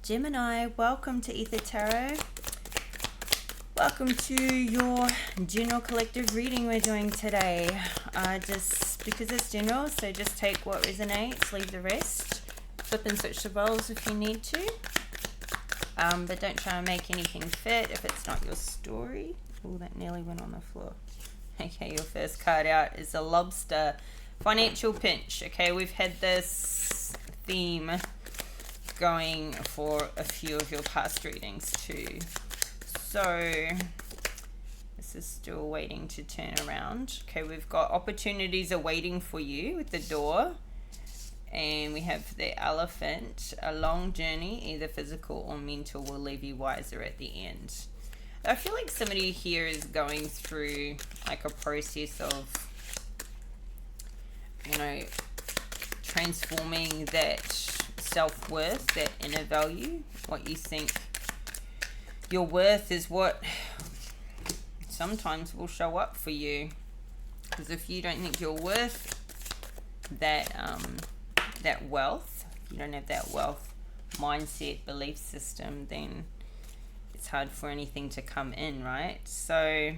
Gemini, welcome to Aether Tarot. Welcome to your general collective reading we're doing today. Just because it's general, so just take what resonates, leave the rest. Flip and switch the roles if you need to. But don't try and make anything fit if it's not your story. Oh, that nearly went on the floor. Okay, your first card out is a lobster. Financial pinch. Okay, we've had this theme going for a few of your past readings too. So this is still waiting to turn around. Okay, we've got opportunities are waiting for you with the door. And we have the elephant. A long journey, either physical or mental, will leave you wiser at the end. I feel like somebody here is going through like a process of, transforming that self-worth, that inner value, what you think your worth is, what sometimes will show up for you. Because if you don't think you're worth that that wealth, if you don't have that wealth mindset, belief system, then it's hard for anything to come in, right? So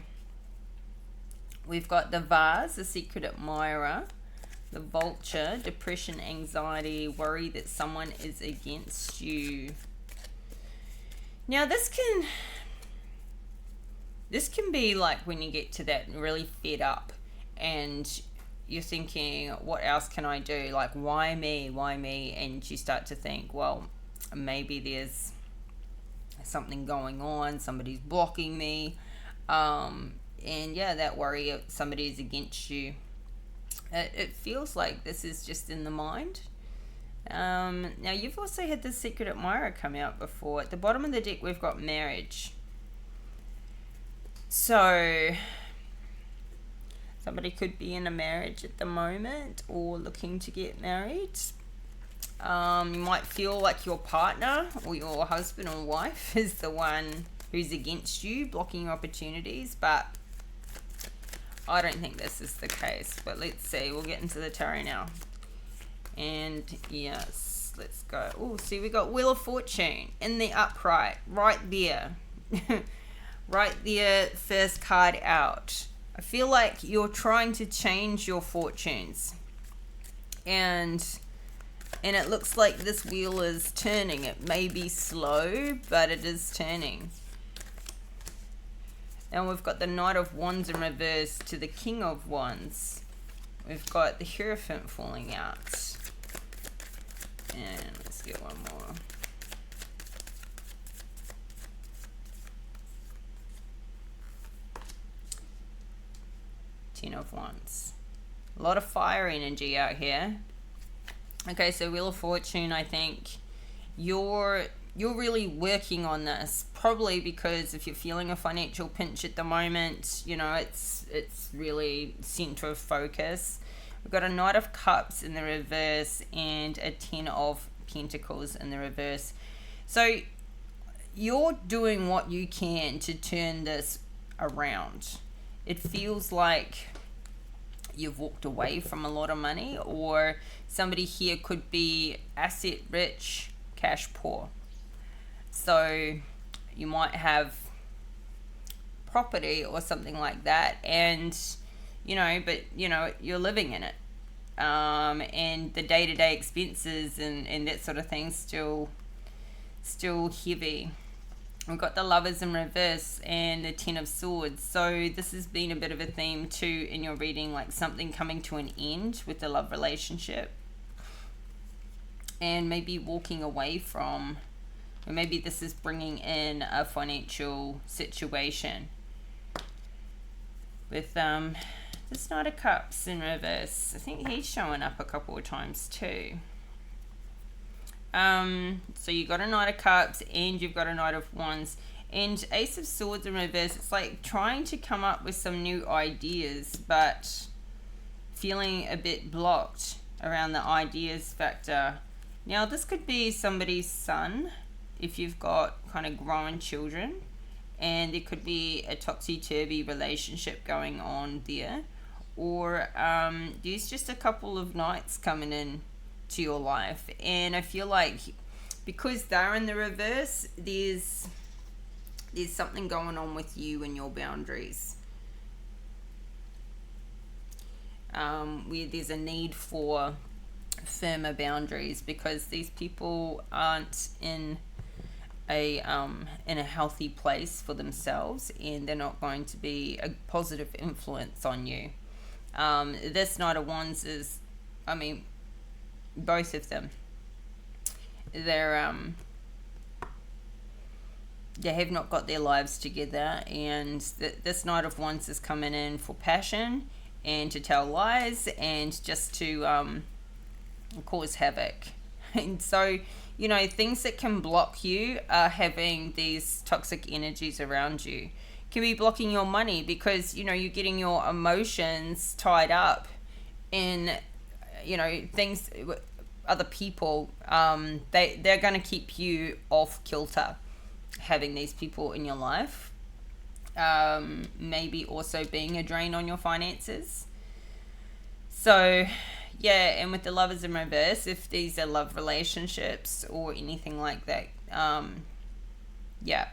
we've got the vase, the secret admirer, the vulture, depression, anxiety, worry that someone is against you. Now this can be like when you get to that really fed up and you're thinking, what else can I do? Like, why me? And you start to think, well, maybe there's something going on, somebody's blocking me. And yeah, that worry of somebody's against you. It feels like this is just in the mind. Now, you've also had the secret admirer come out before. At the bottom of the deck, we've got marriage. So somebody could be in a marriage at the moment or looking to get married. You might feel like your partner or your husband or wife is the one who's against you, blocking your opportunities, but I don't think this is the case. But let's see. We'll get into the tarot now. And yes, let's go. Oh, see, we got Wheel of Fortune in the upright, right there. Right there, first card out. I feel like you're trying to change your fortunes. And it looks like this wheel is turning. It may be slow, but it is turning. And we've got the Knight of Wands in reverse to the King of Wands. We've got the Hierophant falling out. And let's get one more. Ten of Wands. A lot of fire energy out here. Okay, so Wheel of Fortune, I think you're really working on this, probably because if you're feeling a financial pinch at the moment, it's really center of focus. We've got a Knight of Cups in the reverse and a Ten of Pentacles in the reverse. So you're doing what you can to turn this around. It feels like you've walked away from a lot of money, or somebody here could be asset rich, cash poor. So you might have property or something like that, and you're living in it. And the day-to-day expenses and that sort of thing still heavy. We've got the Lovers in reverse and the Ten of Swords. So this has been a bit of a theme too in your reading, like something coming to an end with the love relationship. And maybe walking away from, or maybe this is bringing in a financial situation. With this Knight of Cups in reverse. I think he's showing up a couple of times too. So you got a Knight of Cups and you've got a Knight of Wands and Ace of Swords in reverse. It's like trying to come up with some new ideas, but feeling a bit blocked around the ideas factor. Now this could be somebody's son if you've got kind of grown children, and there could be a topsy-turvy relationship going on there, or there's just a couple of knights coming in to your life, and I feel like because they're in the reverse, there's something going on with you and your boundaries. Where there's a need for firmer boundaries, because these people aren't in a healthy place for themselves, and they're not going to be a positive influence on you. This Knight of Wands is, I mean, both of them, they have not got their lives together, and this Knight of Wands is coming in for passion and to tell lies and just to cause havoc. And so, you know, things that can block you are having these toxic energies around you. Can be blocking your money because, you know, you're getting your emotions tied up in, you know, things, other people. They're going to keep you off kilter, having these people in your life. Maybe also being a drain on your finances. So yeah, and with the Lovers in reverse, if these are love relationships or anything like that, yeah,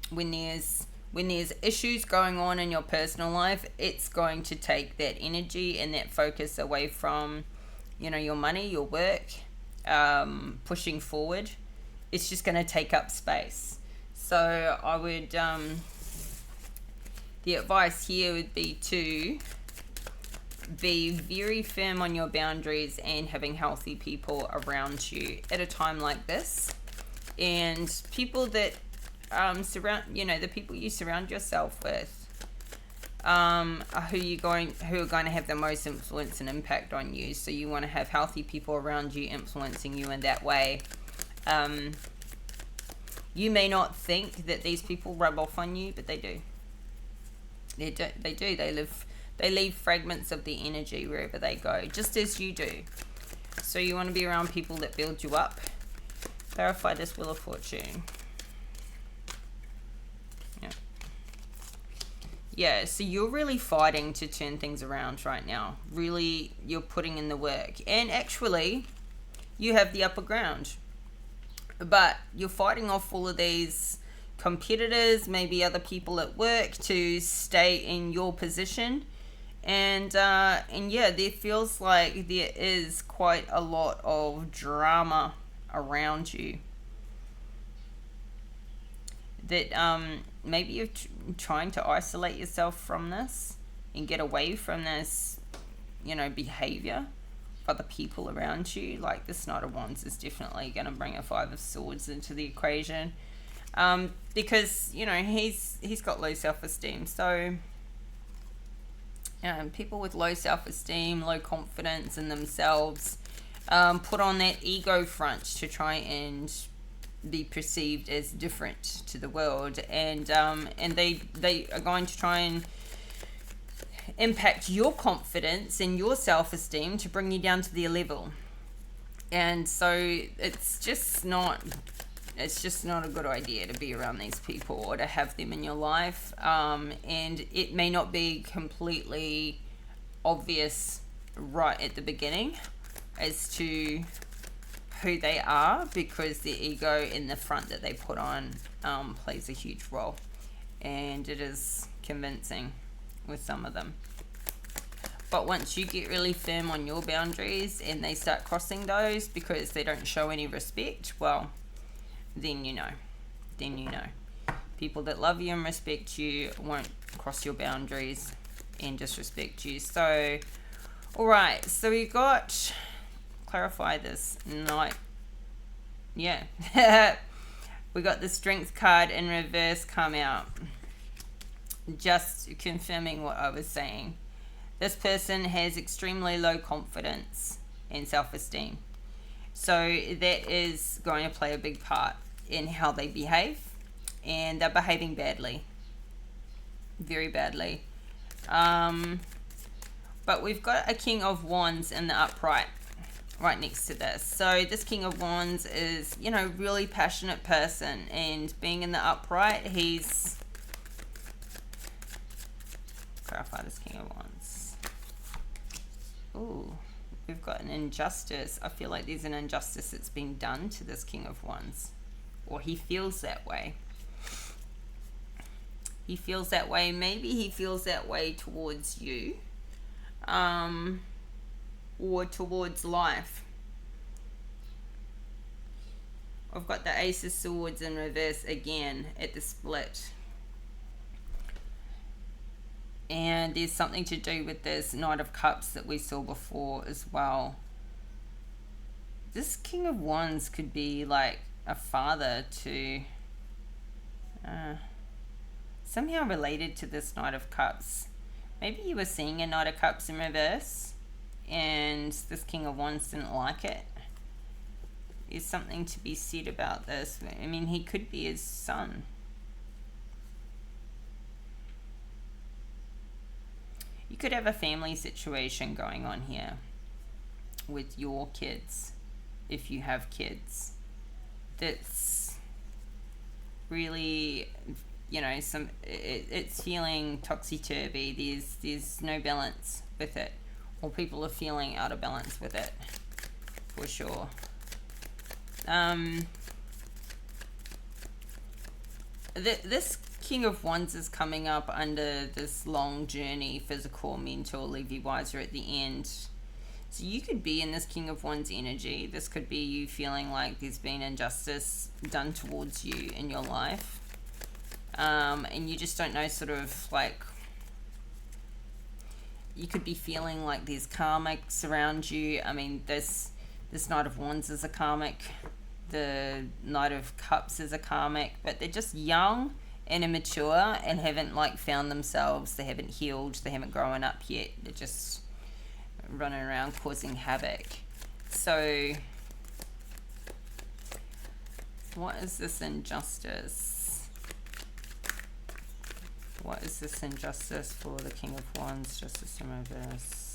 when there's issues going on in your personal life, it's going to take that energy and that focus away from, you know, your money, your work, pushing forward. It's just going to take up space. So I would, the advice here would be to be very firm on your boundaries and having healthy people around you at a time like this. And people that surround, you know, the people you surround yourself with, are who are going to have the most influence and impact on you. So you want to have healthy people around you influencing you in that way. You may not think that these people rub off on you, but they do. They do. They leave fragments of the energy wherever they go, just as you do. So you want to be around people that build you up. Clarify this Wheel of Fortune. Yeah, so you're really fighting to turn things around right now. Really, you're putting in the work. And actually, you have the upper ground. But you're fighting off all of these competitors, maybe other people at work, to stay in your position. And yeah, there feels like there is quite a lot of drama around you. That maybe you're trying to isolate yourself from this and get away from this, you know, behavior of other people around you. Like this Knight of Wands is definitely going to bring a Five of Swords into the equation, because, you know, he's got low self-esteem. So people with low self-esteem, low confidence in themselves, put on that ego front to try and be perceived as different to the world, and they are going to try and impact your confidence and your self-esteem to bring you down to their level. And so it's just not a good idea to be around these people or to have them in your life. And it may not be completely obvious right at the beginning as to who they are, because the ego in the front that they put on plays a huge role, and it is convincing with some of them. But once you get really firm on your boundaries and they start crossing those because they don't show any respect, well, then you know. People that love you and respect you won't cross your boundaries and disrespect you. So, alright, so we got, clarify this Knight. Yeah. We got the Strength card in reverse come out. Just confirming what I was saying. This person has extremely low confidence and self-esteem. So that is going to play a big part in how they behave. And they're behaving badly. Very badly. But we've got a King of Wands in the upright right next to this. So this King of Wands is, you know, really passionate person, and being in the upright, he's, clarify this King of Wands. Ooh, we've got an injustice. I feel like there's an injustice that's been done to this King of Wands, or he feels that way. He feels that way. Maybe he feels that way towards you, or towards life. I've got the Ace of Swords in reverse again at the split. And there's something to do with this Knight of Cups that we saw before as well. This King of Wands could be like a father to... somehow related to this Knight of Cups. Maybe you were seeing a Knight of Cups in reverse and this King of Wands didn't like it. There's something to be said about this. I mean, he could be his son. You could have a family situation going on here with your kids, if you have kids. That's really, you know, it's feeling topsy-turvy. There's no balance with it, or people are feeling out of balance with it, for sure. This King of Wands is coming up under this long journey, physical, mental, leave you wiser at the end. So you could be in this King of Wands energy. This could be you feeling like there's been injustice done towards you in your life. And you just don't know, sort of like, you could be feeling like there's karmics around you. I mean, this Knight of Wands is a karmic. The Knight of Cups is a karmic, but they're just young and immature and haven't like found themselves. They haven't healed. They haven't grown up yet. They're just running around causing havoc. So what is this injustice? What is this injustice for the King of Wands? Justice in reverse.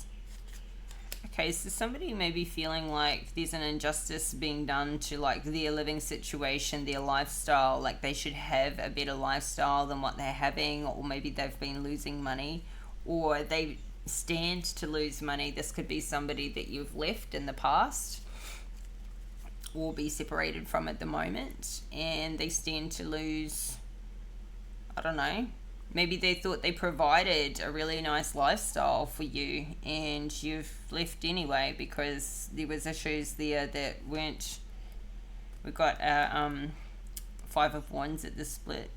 Okay, so somebody may be feeling like there's an injustice being done to like their living situation, their lifestyle, like they should have a better lifestyle than what they're having, or maybe they've been losing money, or they stand to lose money. This could be somebody that you've left in the past or be separated from at the moment, and they stand to lose, I don't know, maybe they thought they provided a really nice lifestyle for you and you've left anyway because there was issues there that weren't. We got Five of Wands at the split.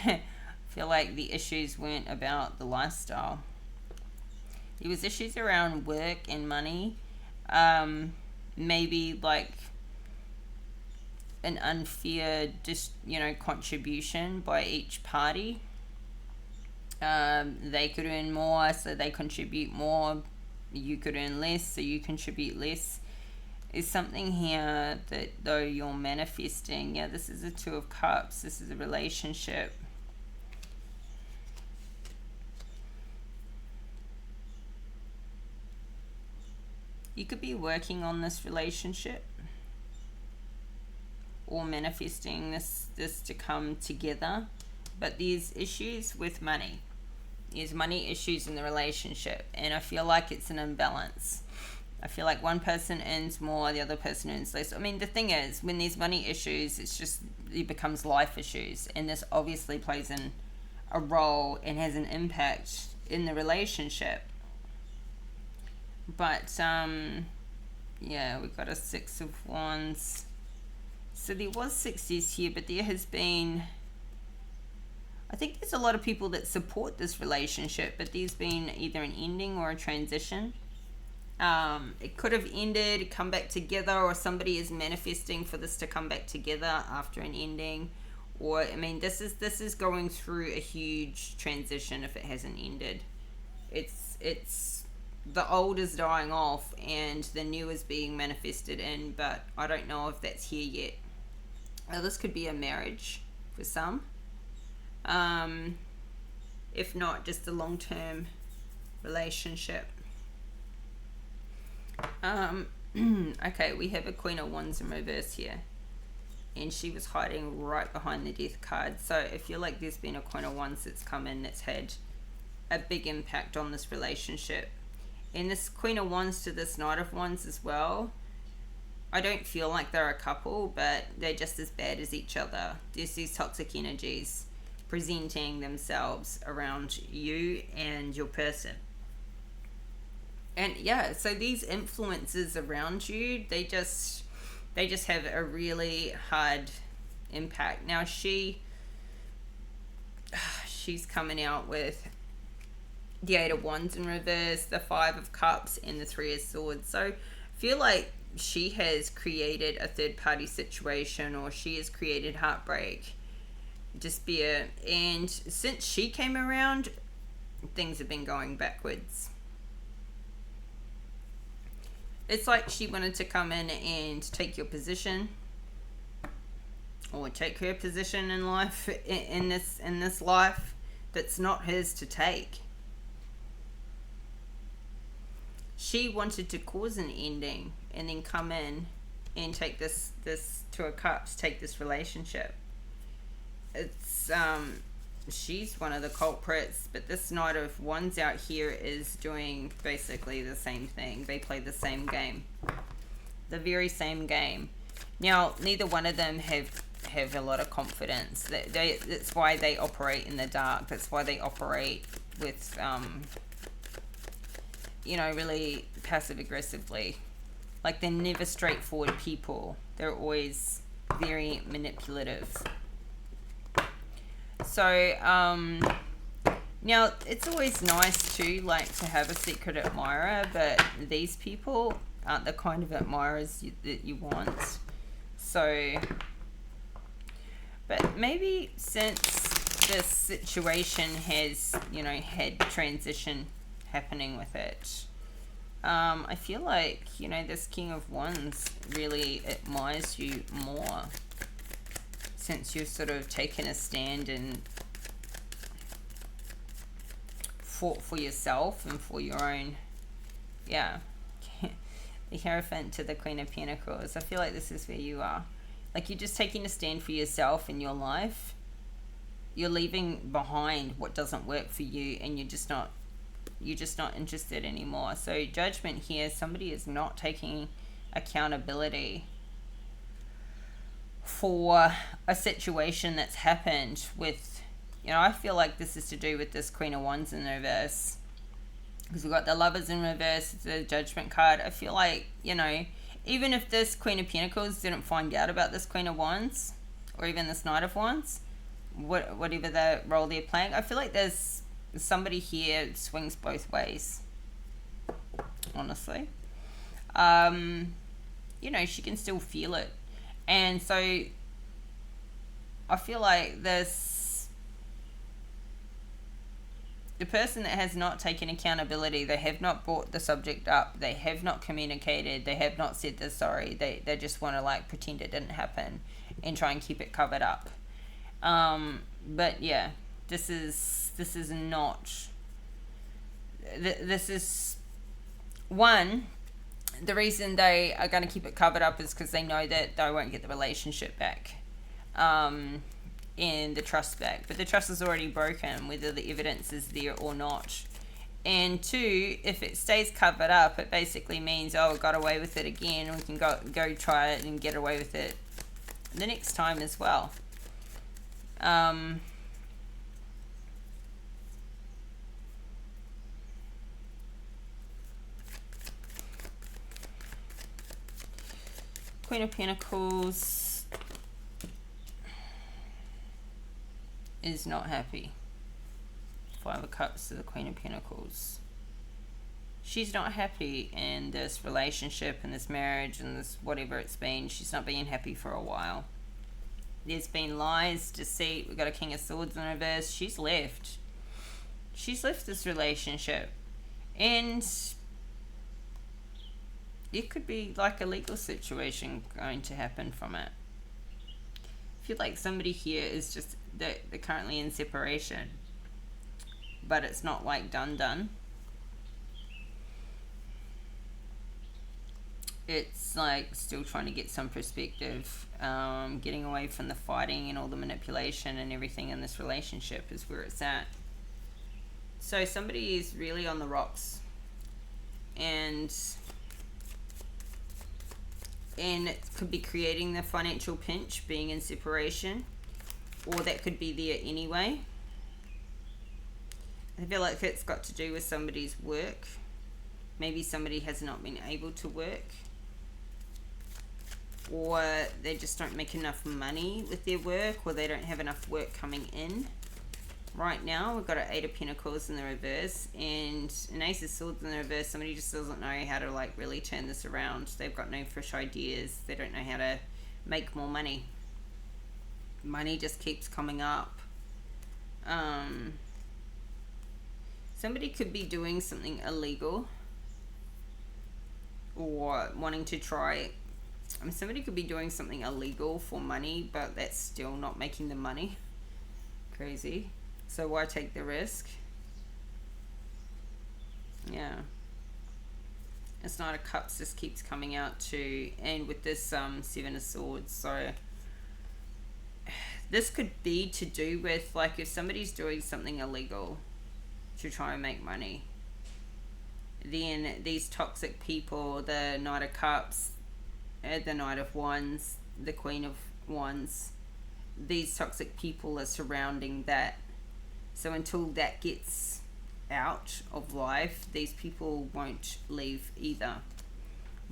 I feel like the issues weren't about the lifestyle. There was issues around work and money. Maybe like an unfair contribution by each party. They could earn more, so they contribute more. You could earn less, so you contribute less. There's something here that though you're manifesting. Yeah, this is a Two of Cups. This is a relationship. You could be working on this relationship or manifesting this to come together, but there's issues with money. There's money issues in the relationship, and I feel like it's an imbalance. I feel like one person earns more, the other person earns less. I mean, the thing is, when there's money issues, it becomes life issues, and this obviously plays a role and has an impact in the relationship. But yeah, we've got a Six of Wands. So there was success here, but there has been, I think there's a lot of people that support this relationship, but there's been either an ending or a transition. It could have ended, come back together, or somebody is manifesting for this to come back together after an ending. Or, I mean, this is going through a huge transition if it hasn't ended. It's the old is dying off and the new is being manifested in, but I don't know if that's here yet. Now, this could be a marriage for some. If not, just a long-term relationship. Okay, we have a Queen of Wands in reverse here, and she was hiding right behind the Death card. So I feel like there's been a Queen of Wands that's come in that's had a big impact on this relationship, And this Queen of Wands to this Knight of Wands as well. I don't feel like they're a couple, but they're just as bad as each other. There's these toxic energies presenting themselves around you and your person. And yeah, so these influences around you, they just have a really hard impact. Now she's coming out with the Eight of Wands in reverse, the Five of Cups, and the Three of Swords. So I feel like she has created a third party situation, or she has created heartbreak, despair, and since she came around, things have been going backwards. It's like she wanted to come in and take your position, or take her position in life, in this life that's not hers to take. She wanted to cause an ending and then come in and take this Two of Cups, take this relationship. It's she's one of the culprits, but this Knight of Wands out here is doing basically the same thing. They play the same game, the very same game. Now neither one of them have a lot of confidence. That's why they operate in the dark. That's why they operate with really passive aggressively. Like, they're never straightforward people. They're always very manipulative. So now it's always nice to have a secret admirer, but these people aren't the kind of admirers that you want. So, but maybe since this situation has had transition happening with it, I feel like this King of Wands really admires you more, since you've sort of taken a stand and fought for yourself and for your own, the Hierophant to the Queen of Pentacles. I feel like this is where you are. Like, you're just taking a stand for yourself in your life. You're leaving behind what doesn't work for you, and you're just not interested anymore. So Judgment here, somebody is not taking accountability for a situation that's happened with, I feel like this is to do with this Queen of Wands in reverse, because we've got the Lovers in reverse, the Judgment card. I feel like, even if this Queen of Pentacles didn't find out about this Queen of Wands, or even this Knight of Wands, whatever the role they're playing, I feel like there's somebody here swings both ways, honestly. She can still feel it. And so I feel like the person that has not taken accountability, they have not brought the subject up, they have not communicated, they have not said they're sorry, they just want to pretend it didn't happen and try and keep it covered up. But yeah, this is one, the reason they are going to keep it covered up is because they know that they won't get the relationship back, and the trust back. But the trust is already broken, whether the evidence is there or not. And two, if it stays covered up, it basically means, we got away with it again, and we can go try it and get away with it the next time as well. Queen of Pentacles is not happy. Five of Cups to the Queen of Pentacles. She's not happy in this relationship, in this marriage, and this whatever it's been. She's not being happy for a while. There's been lies, deceit. We've got a King of Swords in reverse. She's left this relationship, and it could be like a legal situation going to happen from it. I feel like somebody here is just, they're currently in separation, but it's not done. It's still trying to get some perspective, getting away from the fighting and all the manipulation and everything in this relationship is where it's at. So somebody is really on the rocks and it could be creating the financial pinch, being in separation, or that could be there anyway. I feel like it's got to do with somebody's work. Maybe somebody has not been able to work, or they just don't make enough money with their work, or they don't have enough work coming in. Right now, we've got an Eight of Pentacles in the reverse and an Ace of Swords in the reverse. Somebody just doesn't know how to like really turn this around. They've got no fresh ideas. They don't know how to make more money. Money just keeps coming up. Somebody could be doing something illegal or wanting to try. I mean, somebody could be doing something illegal for money, but that's still not making the money. Crazy. So why take the risk? Yeah. It's Knight of Cups just keeps coming out too. And with this Seven of Swords. So this could be to do with, like, if somebody's doing something illegal to try and make money, then these toxic people, the Knight of Cups, the Knight of Wands, the Queen of Wands, these toxic people are surrounding that. So until that gets out of life, these people won't leave either.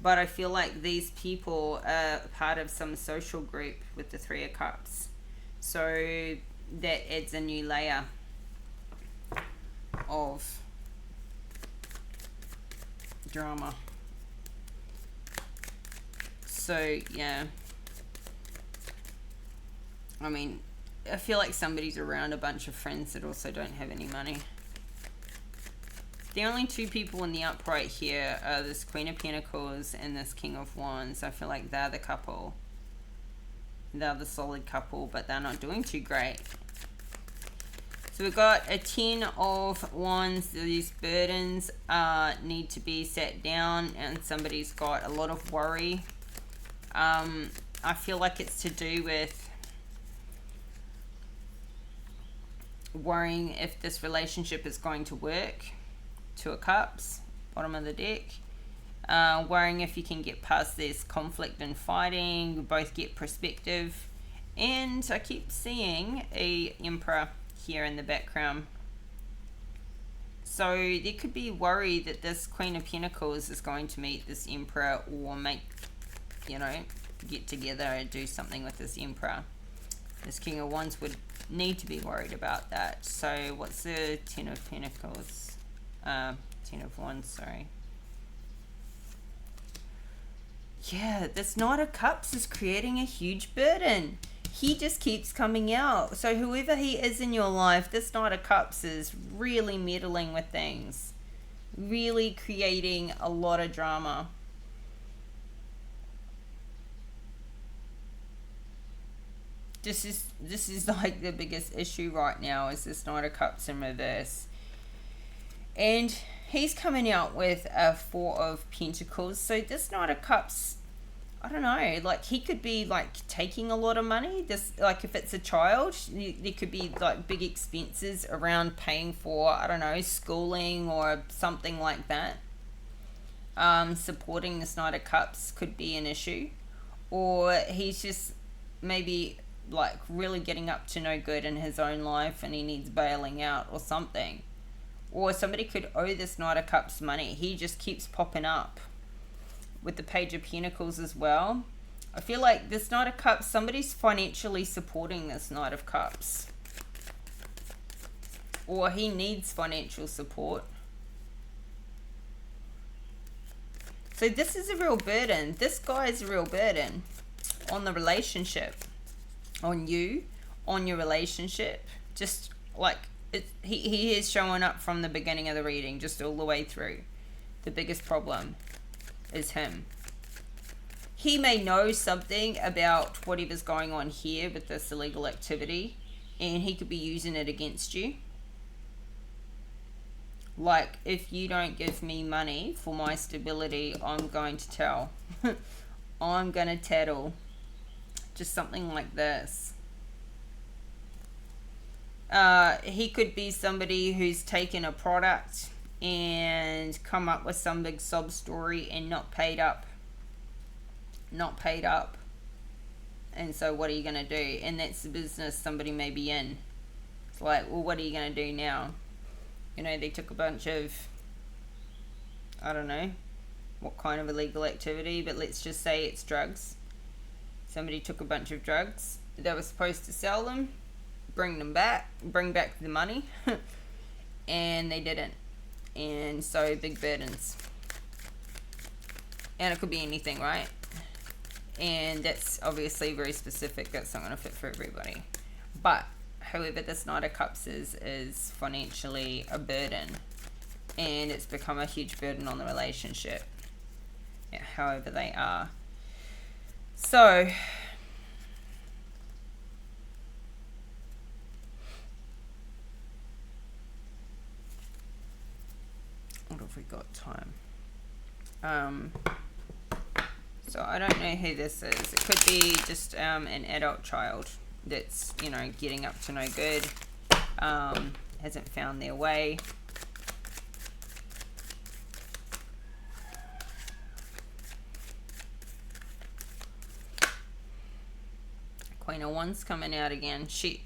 But I feel like these people are part of some social group with the Three of Cups. So that adds a new layer of drama. So yeah, I mean, I feel like somebody's around a bunch of friends that also don't have any money. The only two people in the upright here are this Queen of Pentacles and this King of Wands. I feel like they're the couple. They're the solid couple, but they're not doing too great. So we've got a 10 of Wands. These burdens need to be set down, and somebody's got a lot of worry. I feel like it's to do with worrying if this relationship is going to work. Two of Cups, bottom of the deck. Worrying if you can get past this conflict and fighting. You both get perspective. And I keep seeing a Emperor here in the background. So there could be worry that this Queen of Pentacles is going to meet this Emperor, or make, you know, get together and do something with this Emperor. This King of Wands would need to be worried about that. So what's the 10 of Pentacles? 10 of Wands, sorry. Yeah, this Knight of Cups is creating a huge burden. He just keeps coming out. So whoever he is in your life, this Knight of Cups is really meddling with things. Really creating a lot of drama. This is like the biggest issue right now, is this Knight of Cups in reverse. And he's coming out with a 4 of Pentacles. So this Knight of Cups, I don't know, like he could be like taking a lot of money. This, like if it's a child, there could be like big expenses around paying for, I don't know, schooling or something like that. Supporting this Knight of Cups could be an issue. Or he's just maybe like really getting up to no good in his own life and he needs bailing out or something. Or somebody could owe this Knight of Cups money. He just keeps popping up. With the Page of Pentacles as well. I feel like this Knight of Cups, somebody's financially supporting this Knight of Cups. Or he needs financial support. So this is a real burden. This guy is a real burden on the relationship. On you. On your relationship. Just like, he is showing up from the beginning of the reading, just all the way through. The biggest problem is him. He may know something about whatever's going on here with this illegal activity, and he could be using it against you. Like, if you don't give me money for my stability, I'm going to tell. I'm going to tattle. Just something like this. He could be somebody who's taken a product and come up with some big sob story and not paid up. And so what are you going to do? And that's the business somebody may be in. It's like, well, what are you going to do now? You know, they took a bunch of, I don't know what kind of illegal activity, but let's just say it's drugs. Somebody took a bunch of drugs. They were supposed to sell them, bring back the money, and they didn't. And so big burdens. And it could be anything, right? And that's obviously very specific. That's not going to fit for everybody. But however, this Knight of Cups is financially a burden, and it's become a huge burden on the relationship, however they are. So what have we got time? So I don't know who this is. It could be just an adult child that's, you know, getting up to no good, hasn't found their way. Queen of Wands coming out again. She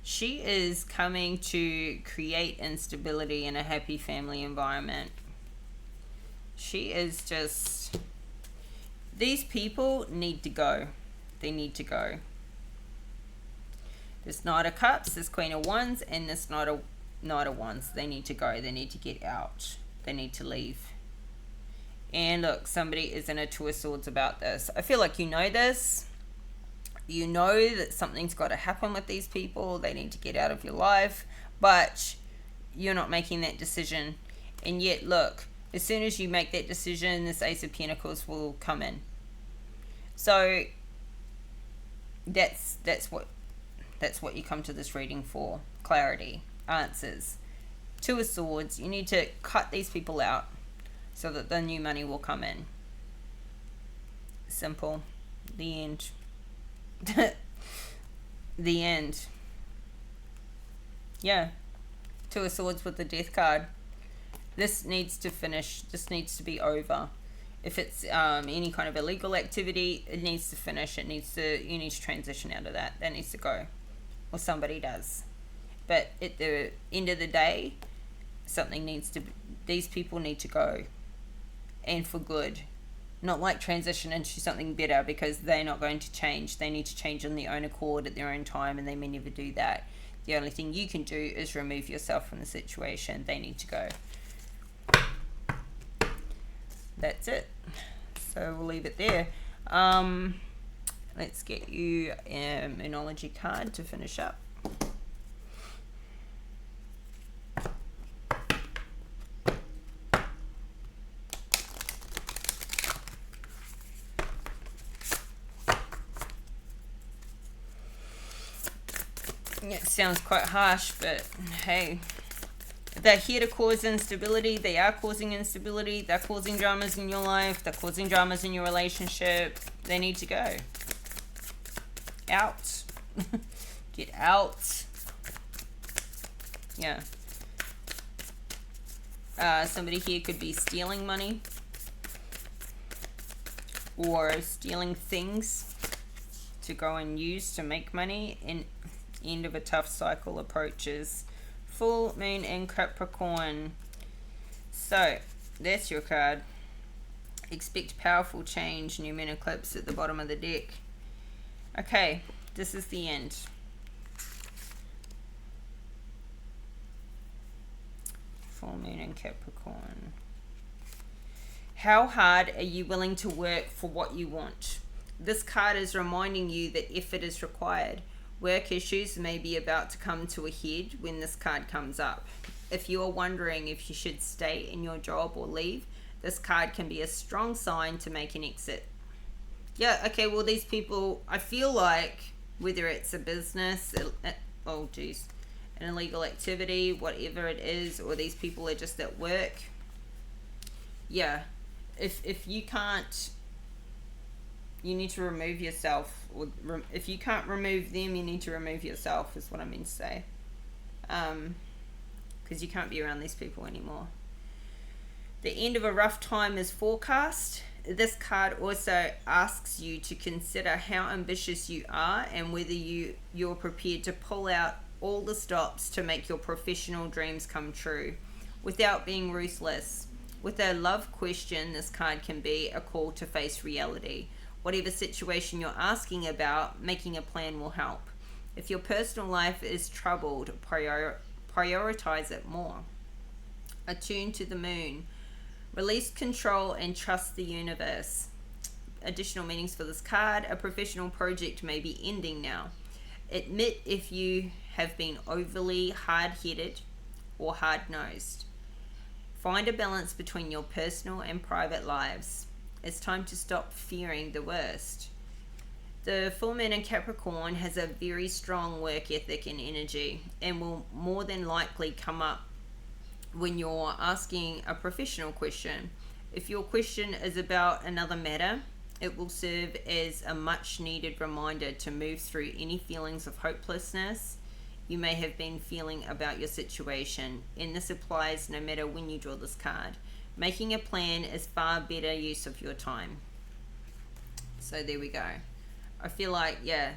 is coming to create instability in a happy family environment. She is just, these people need to go. They need to go. This Knight of Cups, this Queen of Wands, and this Knight of Wands, they need to go. They need to get out. They need to leave. And look, somebody is in a Two of Swords about this. I feel like you know this. You know that something's got to happen with these people. They need to get out of your life. But you're not making that decision. And yet, look, as soon as you make that decision, this Ace of Pentacles will come in. So that's what you come to this reading for. Clarity, answers. Two of Swords. You need to cut these people out so that the new money will come in. Simple. The end. The end. Yeah. Two of Swords with the Death card. This needs to finish. This needs to be over. If it's any kind of illegal activity, it needs to finish. You need to transition out of that. That needs to go. Or somebody does. But at the end of the day, these people need to go. And for good. Not like transition into something better, because they're not going to change. They need to change on their own accord at their own time, and they may never do that. The only thing you can do is remove yourself from the situation. They need to go. That's it. So we'll leave it there. Let's get you a Moonology card to finish up. It sounds quite harsh, but hey, they're here to cause instability. They are causing instability. They're causing dramas in your life. They're causing dramas in your relationship. They need to go. Out. Get out. Yeah. Somebody here could be stealing money or stealing things to go and use to make money. And end of a tough cycle approaches. Full moon in Capricorn. So that's your card. Expect powerful change. New moon eclipse at the bottom of the deck. Okay, this is the end. Full moon in Capricorn. How hard are you willing to work for what you want? This card is reminding you that effort is required. Work issues may be about to come to a head when this card comes up. If you are wondering if you should stay in your job or leave, this card can be a strong sign to make an exit. Yeah, okay, well, these people, I feel like, whether it's a business, oh geez, an illegal activity, whatever it is, or these people are just at work. Yeah, if you can't, you need to remove yourself. Or if you can't remove them, you need to remove yourself, is what I mean to say. because you can't be around these people anymore. The end of a rough time is forecast. This card also asks you to consider how ambitious you are and whether you're prepared to pull out all the stops to make your professional dreams come true without being ruthless. With a love question, this card can be a call to face reality. Whatever situation you're asking about, making a plan will help. If your personal life is troubled, prioritize it more. Attune to the moon. Release control and trust the universe. Additional meanings for this card. A professional project may be ending now. Admit if you have been overly hard-headed or hard-nosed. Find a balance between your personal and private lives. It's time to stop fearing the worst. The full moon in Capricorn has a very strong work ethic and energy and will more than likely come up when you're asking a professional question. If your question is about another matter, it will serve as a much needed reminder to move through any feelings of hopelessness you may have been feeling about your situation, and this applies no matter when you draw this card. Making a plan is far better use of your time. So there we go. I feel like, yeah,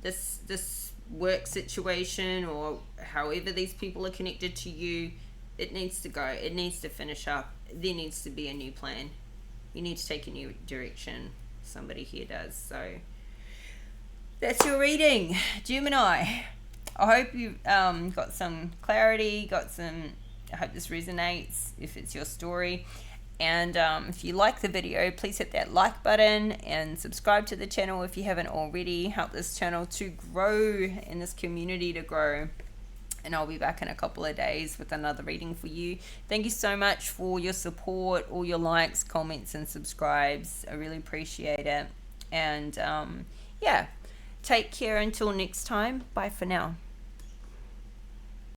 this work situation or however these people are connected to you, it needs to go. It needs to finish up. There needs to be a new plan. You need to take a new direction. Somebody here does. So that's your reading, Gemini. I hope you got some clarity, I hope this resonates if it's your story. And if you like the video, please hit that like button and subscribe to the channel if you haven't already. Help this channel to grow and this community to grow. And I'll be back in a couple of days with another reading for you. Thank you so much for your support, all your likes, comments, and subscribes. I really appreciate it. And yeah, take care until next time. Bye for now.